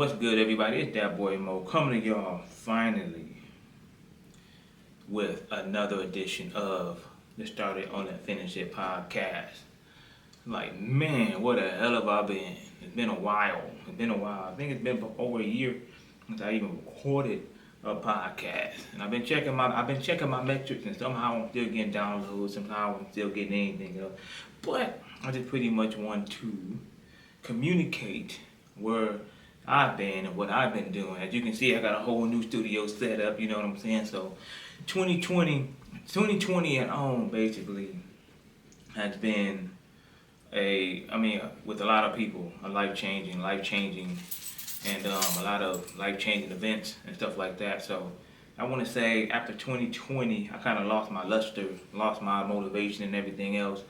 What's good, everybody? It's that boy Mo coming to y'all finally with another edition of the Started on and Finish It podcast. Like, man, what the hell have I been? It's been a while. I think it's been over a year since I even recorded a podcast. And I've been checking my metrics, and somehow I'm still getting downloads. Somehow I'm still getting anything else. But I just pretty much want to communicate where I've been and what I've been doing. As you can see, I got a whole new studio set up, you know what I'm saying? So 2020 and on basically has been with a lot of people, a life-changing, and a lot of life-changing events and stuff like that. So I want to say after 2020, I kind of lost my luster, lost my motivation and everything else.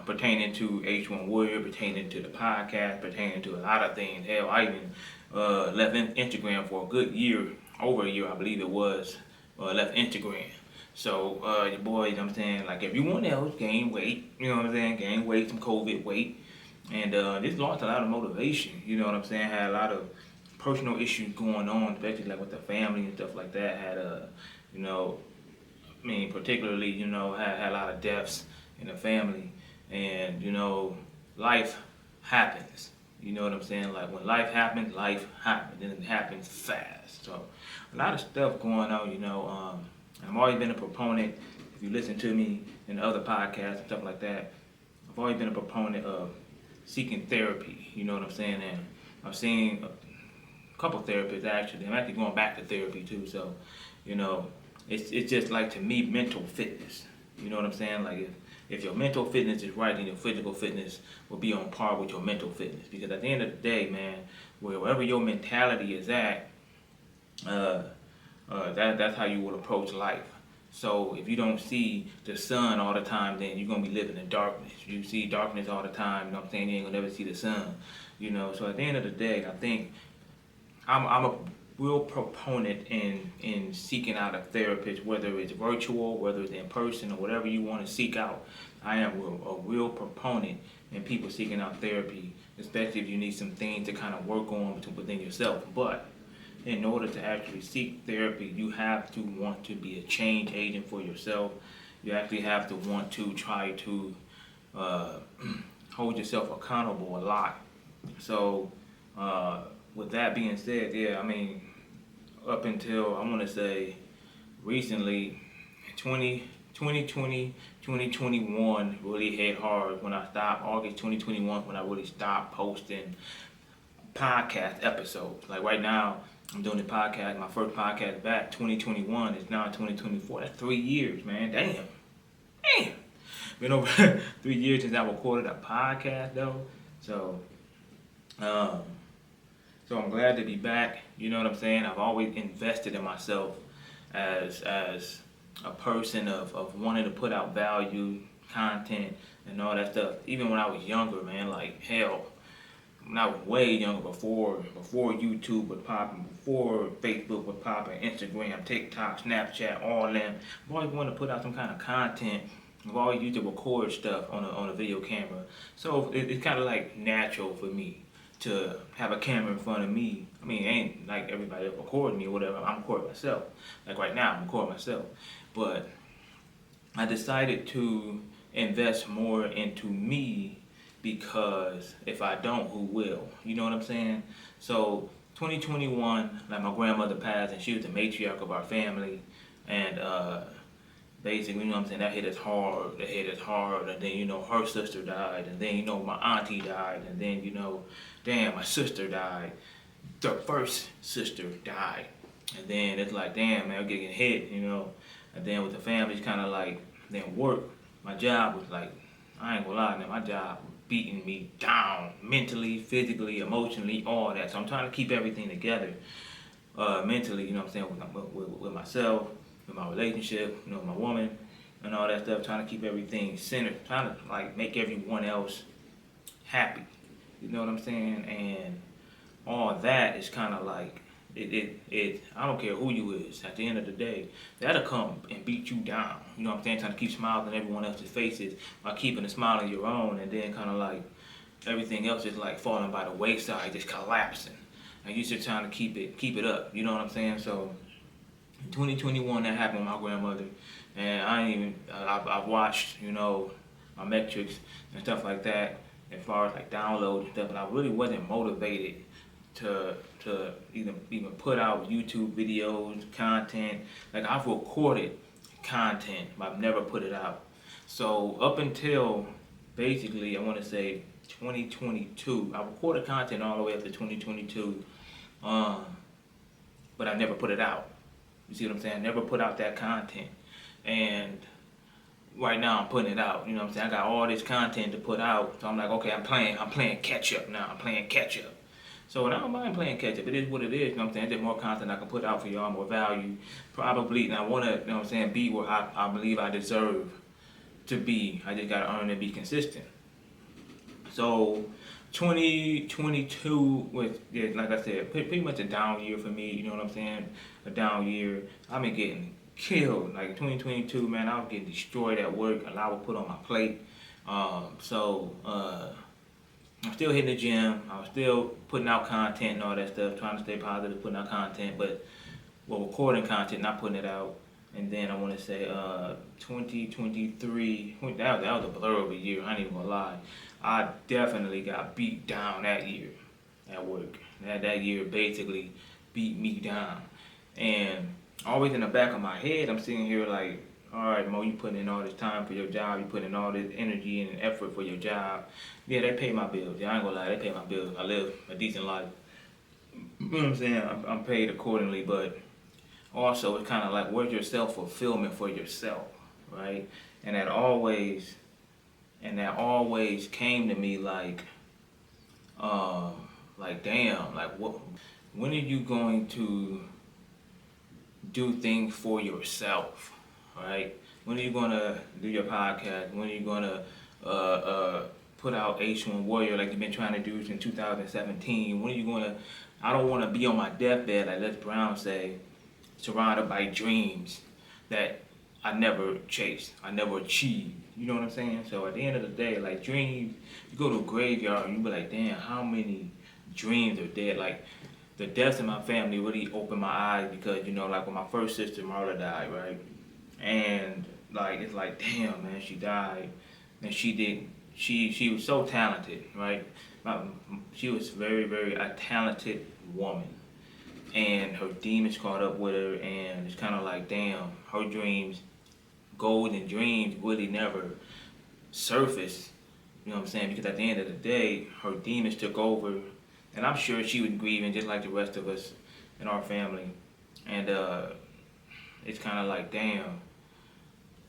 Pertaining to H1 Warrior, pertaining to the podcast, pertaining to a lot of things. Hell, I even left Instagram for a good year, over a year, I believe it was. Left Instagram. So your boy, you know what I'm saying, like everyone else, gained weight. You know what I'm saying, gained weight, some COVID weight, and just lost a lot of motivation. You know what I'm saying, had a lot of personal issues going on, especially like with the family and stuff like that. Had particularly, had a lot of deaths in the family, and life happens. You know what I'm saying? Like when life happens, and it happens fast. So a lot of stuff going on. I've always been a proponent. If you listen to me in other podcasts and stuff like that, I've always been a proponent of seeking therapy. You know what I'm saying? And I've seen a couple therapists actually. I'm actually going back to therapy too. So it's just like, to me, mental fitness. You know what I'm saying? Like if your mental fitness is right, then your physical fitness will be on par with your mental fitness. Because at the end of the day, man, wherever your mentality is at, that's how you will approach life. So if you don't see the sun all the time, then you're gonna be living in darkness. You see darkness all the time, you know what I'm saying? You ain't gonna never see the sun. So at the end of the day, I think I'm a real proponent in seeking out a therapist, whether it's virtual, whether it's in person, or whatever you want to seek out. I am a real proponent in people seeking out therapy, especially if you need some things to kind of work on within yourself. But in order to actually seek therapy, you have to want to be a change agent for yourself. You actually have to want to try to hold yourself accountable a lot. So with that being said, up until, I want to say, recently, 2020, 2021 really hit hard when I stopped. August 2021 when I really stopped posting podcast episodes. Like right now, I'm doing the podcast, my first podcast back, 2021. It's now 2024. That's 3 years, man. Damn. Been over 3 years since I recorded a podcast, though. So I'm glad to be back. You know what I'm saying? I've always invested in myself as a person of wanting to put out value, content, and all that stuff. Even when I was younger, man, like hell, when I was way younger, before YouTube was popping, before Facebook was popping, Instagram, TikTok, Snapchat, all them, I've always wanted to put out some kind of content. I've always used to record stuff on a video camera. So it's kind of like natural for me to have a camera in front of me. It ain't like everybody else recording me or whatever. I'm recording myself. Like right now, I'm recording myself. But I decided to invest more into me, because if I don't, who will? You know what I'm saying? So 2021, like my grandmother passed, and she was the matriarch of our family, and basically, you know what I'm saying, that hit us hard, and then, her sister died, and then, my auntie died, and then, my sister died, the first sister died, and then it's like, damn, man, I'm getting hit, and then with the family, it's kind of like, then work, my job was like, I ain't gonna lie, man, my job was beating me down, mentally, physically, emotionally, all that, so I'm trying to keep everything together, mentally, you know what I'm saying, with myself, with my relationship, my woman, and all that stuff, trying to keep everything centered, trying to like make everyone else happy. You know what I'm saying? And all that is kind of like, I don't care who you is, at the end of the day, that'll come and beat you down. You know what I'm saying? Trying to keep smiles on everyone else's faces while keeping a smile on your own, and then kind of like everything else is like falling by the wayside, just collapsing. and you just trying to keep it up. You know what I'm saying? So in 2021, that happened with my grandmother, and I've watched, my metrics and stuff like that, as far as like downloads and stuff, and I really wasn't motivated to even put out YouTube videos, content. Like, I've recorded content, but I've never put it out. So up until basically, I want to say 2022, I recorded content all the way up to 2022, but I never put it out. You see what I'm saying? I never put out that content, and right now I'm putting it out. You know what I'm saying? I got all this content to put out, so I'm like, okay, I'm playing catch up now. I'm playing catch up. So I don't mind playing catch up. It is what it is. You know what I'm saying? There's more content I can put out for y'all, more value, probably. And I want to, you know what I'm saying, be where I believe I deserve to be. I just gotta earn and be consistent. So 2022 was, yeah, like I said, pretty much a down year for me. You know what I'm saying? A down year. I've been getting killed. Like 2022, man, I was getting destroyed at work. A lot was put on my plate. I'm still hitting the gym. I was still putting out content and all that stuff, trying to stay positive, putting out content, but recording content, not putting it out. And then I want to say 2023, that was a blur of a year, I ain't even gonna lie. I definitely got beat down that year at work. That year basically beat me down. And always in the back of my head, I'm sitting here like, all right, Mo, you putting in all this time for your job, you putting in all this energy and effort for your job. Yeah, they pay my bills. Yeah, I ain't gonna lie, they pay my bills. I live a decent life. You know what I'm saying? I'm paid accordingly, but also it's kind of like, where's your self-fulfillment for yourself, right? And that always came to me like damn, like what? When are you going to do things for yourself, right? When are you gonna do your podcast? When are you gonna put out H1 Warrior like you've been trying to do since 2017? When are you gonna? I don't want to be on my deathbed, like Les Brown say, surrounded by dreams that I never chased, I never achieved. You know what I'm saying? So at the end of the day, like dreams, you go to a graveyard and you be like, damn, how many dreams are dead? Like the deaths in my family really opened my eyes because, like when my first sister, Marla, died, right? And like, it's like, damn, man, she died. And she was so talented, right? She was very, very a talented woman. And her demons caught up with her, and it's kind of like, damn, her dreams, goals and dreams really never surfaced, you know what I'm saying? Because at the end of the day, her demons took over, and I'm sure she was grieving just like the rest of us in our family. And it's kind of like, damn,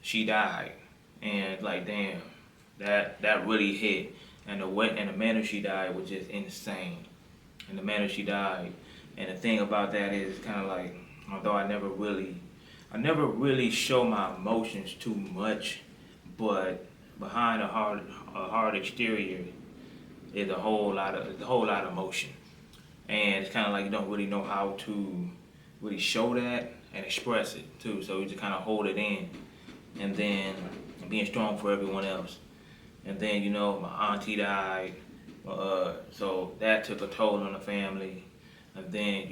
she died, and like, damn, that really hit. And the manner she died was just insane. And the manner she died. And the thing about that is kind of like, although I never really show my emotions too much, but behind a hard exterior is a whole lot of emotion. And it's kind of like you don't really know how to really show that and express it too. So you just kind of hold it in, and then being strong for everyone else. And then my auntie died, so that took a toll on the family. And then,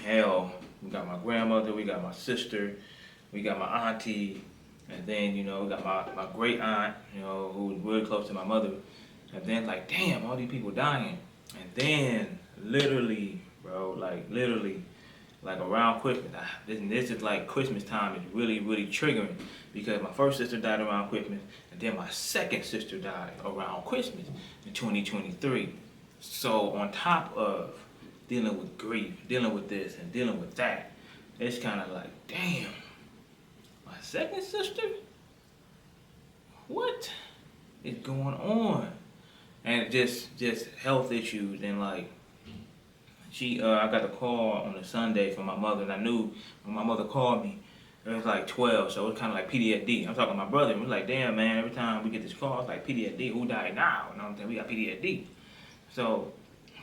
hell, we got my grandmother, we got my sister, we got my auntie, and then, we got my great aunt, who was really close to my mother. And then, like, damn, all these people dying. And then, literally, bro, like around Christmas, this is like Christmas time is really, really triggering because my first sister died around Christmas, and then my second sister died around Christmas in 2023. So on top of dealing with grief, dealing with this and dealing with that, it's kind of like, damn, my second sister? What is going on? And just health issues, and like I got a call on a Sunday from my mother, and I knew when my mother called me, it was like 12, so it was kind of like PTSD. I'm talking to my brother, and we're like, damn, man, every time we get this call, it's like PTSD, who died now? You know what I'm saying? We got PTSD. So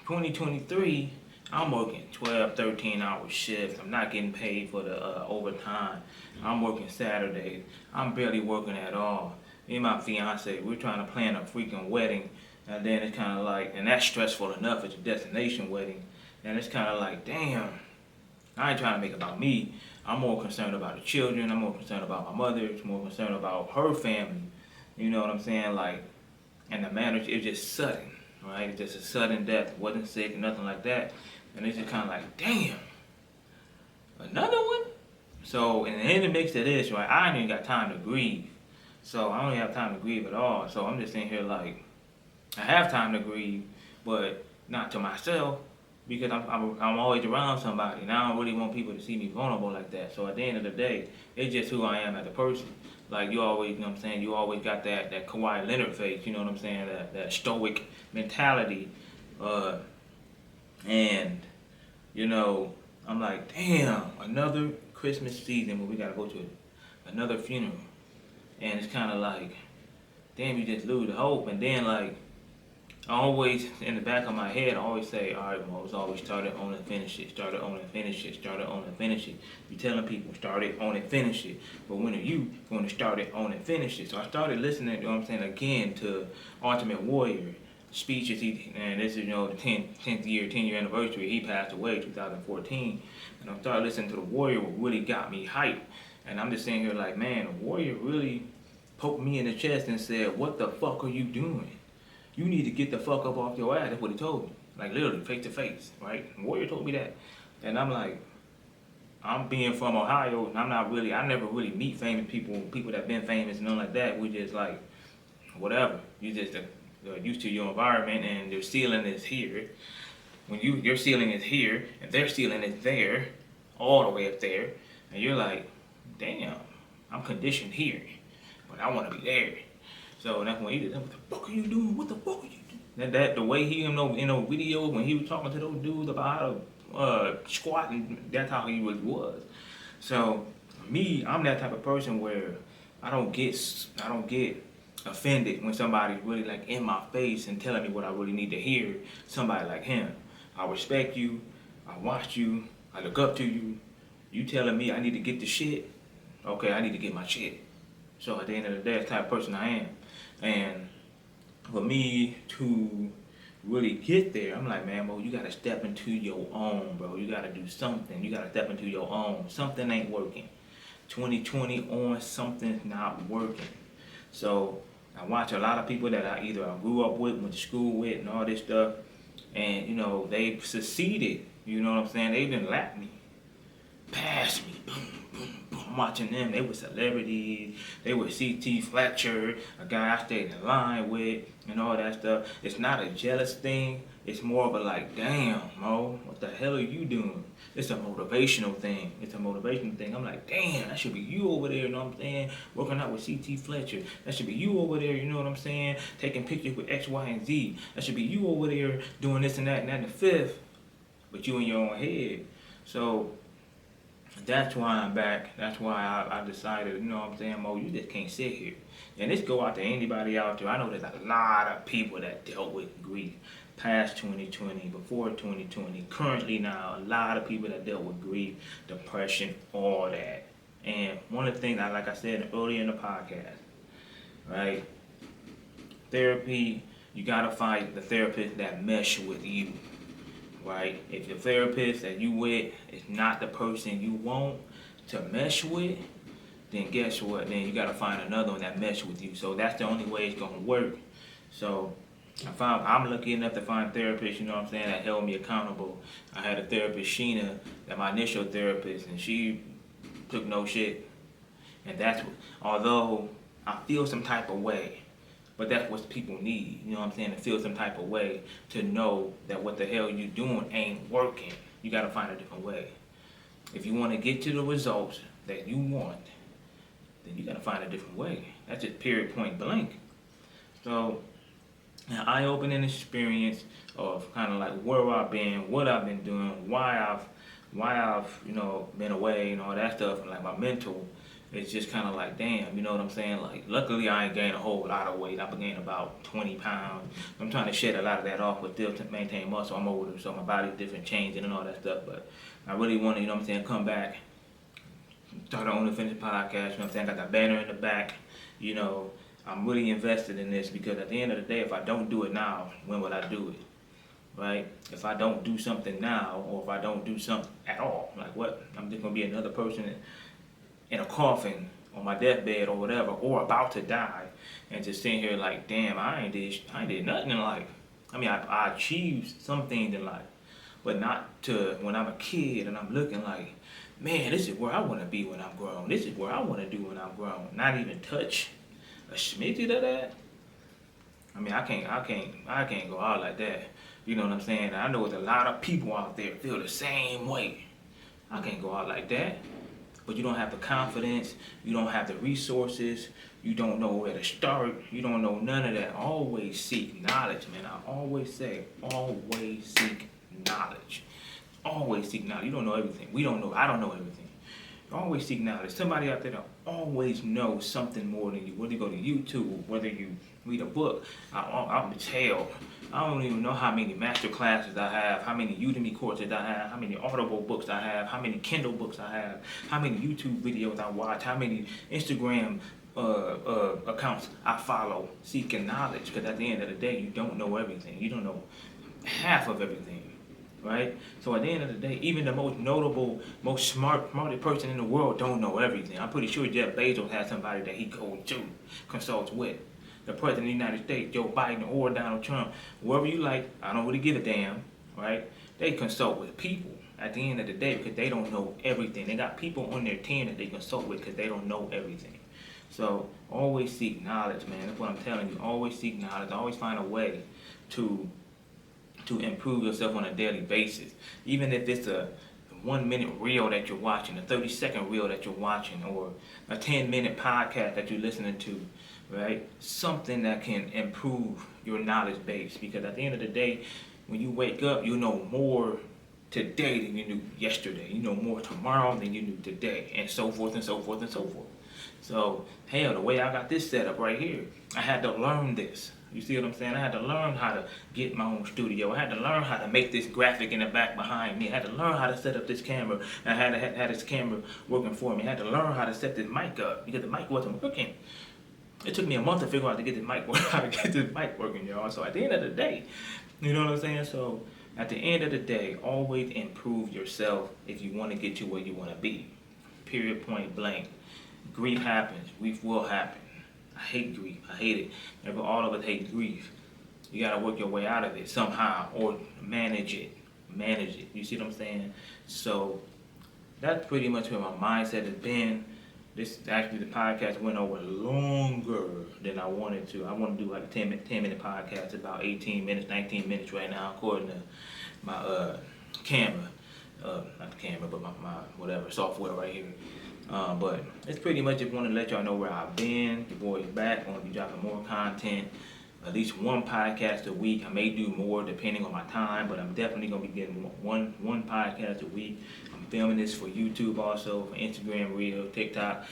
2023, I'm working 12, 13-hour shifts. I'm not getting paid for the overtime. I'm working Saturdays. I'm barely working at all. Me and my fiance, we're trying to plan a freaking wedding And then it's kind of like, and that's stressful enough. It's a destination wedding. And it's kind of like, damn, I ain't trying to make it about me. I'm more concerned about the children. I'm more concerned about my mother. I'm more concerned about her family. You know what I'm saying? Like, and the marriage is just sudden, right? It's just a sudden death. Wasn't sick, nothing like that. And it's just kind of like, damn, another one? So, and in the mix of this, right, I ain't even got time to grieve. So, I don't have time to grieve at all. So, I'm just sitting here like, I have time to grieve, but not to myself because I'm always around somebody, and I don't really want people to see me vulnerable like that. So, at the end of the day, it's just who I am as a person. Like, you always, you know what I'm saying, you always got that Kawhi Leonard face, you know what I'm saying, that stoic mentality. And, you know, I'm like, damn, another Christmas season where we gotta go to another funeral. And it's kind of like, damn, you just lose the hope. And then, like, I always, in the back of my head, I always say, all right, Mo, it's always start it, own it, finish it. Start it, own it, finish it. Start it, own it, finish it. You telling people, start it, own it, finish it. But when are you going to start it, own it, finish it? So I started listening, you know what I'm saying, again to Ultimate Warrior speeches. And this is, you know, the 10th year anniversary. He passed away 2014. And I started listening to the Warrior, what really got me hyped. And I'm just sitting here like, man, the Warrior really poked me in the chest and said, what the fuck are you doing? You need to get the fuck up off your ass. That's what he told me. Like, literally, face to face, right? Warrior told me that. And I'm like, I'm being from Ohio, and I never really meet famous people that been famous and nothing like that. We just like, whatever. You just used to your environment, and their ceiling is here. When your ceiling is here, and their ceiling is there, all the way up there, and you're like, damn, I'm conditioned here, but I want to be there. So that's when he did, what the fuck are you doing? What the fuck are you doing? That the way he in those videos when he was talking to those dudes about how to squat, and that's how he really was. So me, I'm that type of person where I don't get offended when somebody's really like in my face and telling me what I really need to hear. Somebody like him. I respect you, I watch you, I look up to you. You telling me I need to get the shit, okay, I need to get my shit. So at the end of the day, that's the type of person I am. And for me to really get there, I'm like, man, bro, you gotta step into your own, bro. You gotta do something. You gotta step into your own. Something ain't working. 2020 on, something's not working. So I watch a lot of people that I grew up with, went to school with, and all this stuff. And, you know, they've succeeded. You know what I'm saying? They didn't lap me, pass me, boom, boom, boom. I'm watching them. They were celebrities. They were C.T. Fletcher, a guy I stayed in line with, and all that stuff. It's not a jealous thing. It's more of a like, damn, Mo, what the hell are you doing? It's a motivational thing. I'm like, damn, that should be you over there, you know what I'm saying? Working out with C.T. Fletcher. That should be you over there, you know what I'm saying? Taking pictures with X, Y, and Z. That should be you over there doing this and that and the fifth. But you in your own head. So that's why I'm back. That's why I decided, you know what I'm saying, Mo, you just can't sit here. And this go out to anybody out there. I know there's a lot of people that dealt with grief past 2020, before 2020, currently now, a lot of people that dealt with grief, depression, all that. And one of the things, like I said earlier in the podcast, right, therapy, you gotta find the therapist that mesh with you. Right? If the therapist that you with is not the person you want to mesh with, then guess what? Then you gotta find another one that mesh with you. So that's the only way it's gonna work. So I'm lucky enough to find therapists, you know what I'm saying, that held me accountable. I had a therapist, Sheena, that my initial therapist, and she took no shit. And that's what, although I feel some type of way, but that's what people need, you know what I'm saying, to feel some type of way, to know that what the hell you doing ain't working. You gotta find a different way. If you wanna get to the results that you want, then you gotta find a different way. That's just period, point blank. So, an eye-opening experience of kind of like where I've been, what I've been doing, why I've you know been away and all that stuff, and like my mental. It's just kind of like, damn, you know what I'm saying? Like, luckily I ain't gained a whole lot of weight. I've gained about 20 pounds. I'm trying to shed a lot of that off, but still to maintain muscle. I'm older, so my body's different, changing and all that stuff. But I really want to, you know what I'm saying, come back, start on the Finish podcast. You know what I'm saying? I got that banner in the back. You know, I'm really invested in this because at the end of the day, if I don't do it now, when will I do it? Right? If I don't do something now, or if I don't do something at all, like what? I'm just gonna be another person in a coffin on my deathbed or whatever, or about to die, and just sitting here like, damn, I ain't did nothing in life. I mean, I achieved some things in life, but not to when I'm a kid and I'm looking like, man, this is where I want to be when I'm grown. This is what I want to do when I'm grown. Not even touch a smidget of that. I mean, I can't go out like that. You know what I'm saying? I know there's a lot of people out there feel the same way. I can't go out like that. But you don't have the confidence, you don't have the resources, you don't know where to start, you don't know none of that. Always seek knowledge, man. I always say, always seek knowledge. Always seek knowledge. You don't know everything. I don't know everything. Always seek knowledge. Somebody out there that always knows something more than you. Whether you go to YouTube, whether you read a book, I'm hell. I don't even know how many master classes I have, how many Udemy courses I have, how many Audible books I have, how many Kindle books I have, how many YouTube videos I watch, how many Instagram accounts I follow seeking knowledge. Because at the end of the day, you don't know everything. You don't know half of everything. Right? So at the end of the day, even the most notable, most smartest person in the world don't know everything. I'm pretty sure Jeff Bezos has somebody that he goes to, consults with. The President of the United States, Joe Biden or Donald Trump, whoever you like, I don't really give a damn, right? They consult with people at the end of the day because they don't know everything. They got people on their team that they consult with because they don't know everything. So always seek knowledge, man. That's what I'm telling you. Always seek knowledge. Always find a way to improve yourself on a daily basis. Even if it's a 1 minute reel that you're watching, a 30-second reel that you're watching, or a 10-minute podcast that you're listening to, right? Something that can improve your knowledge base. Because at the end of the day, when you wake up, you know more today than you knew yesterday. You know more tomorrow than you knew today, and so forth and so forth and so forth. So, hell, the way I got this set up right here, I had to learn this. You see what I'm saying? I had to learn how to get my own studio. I had to learn how to make this graphic in the back behind me. I had to learn how to set up this camera. I had to have this camera working for me. I had to learn how to set this mic up because the mic wasn't working. It took me a month to figure out how to get this mic working, y'all. So at the end of the day, you know what I'm saying? So at the end of the day, always improve yourself if you want to get to where you want to be. Period, point blank. Grief happens. Grief will happen. I hate grief. I hate it. Remember, all of us hate grief. You gotta work your way out of it somehow, or manage it. Manage it. You see what I'm saying? So that's pretty much where my mindset has been. This actually, the podcast went over longer than I wanted to. I want to do like a 10-minute podcast, about 18 minutes, 19 minutes right now, according to my camera. Not the camera, but my whatever software right here. But it's pretty much just want to let y'all know where I've been. Your boy's back. I'm going to be dropping more content. At least one podcast a week. I may do more depending on my time, but I'm definitely going to be getting one podcast a week. I'm filming this for YouTube also, for Instagram Reels, TikTok,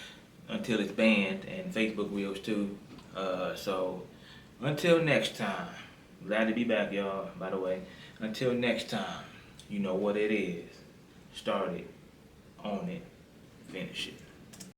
until it's banned, and Facebook Reels too. So until next time, glad to be back, y'all, by the way. Until next time, you know what it is. Start it, own it, finish it.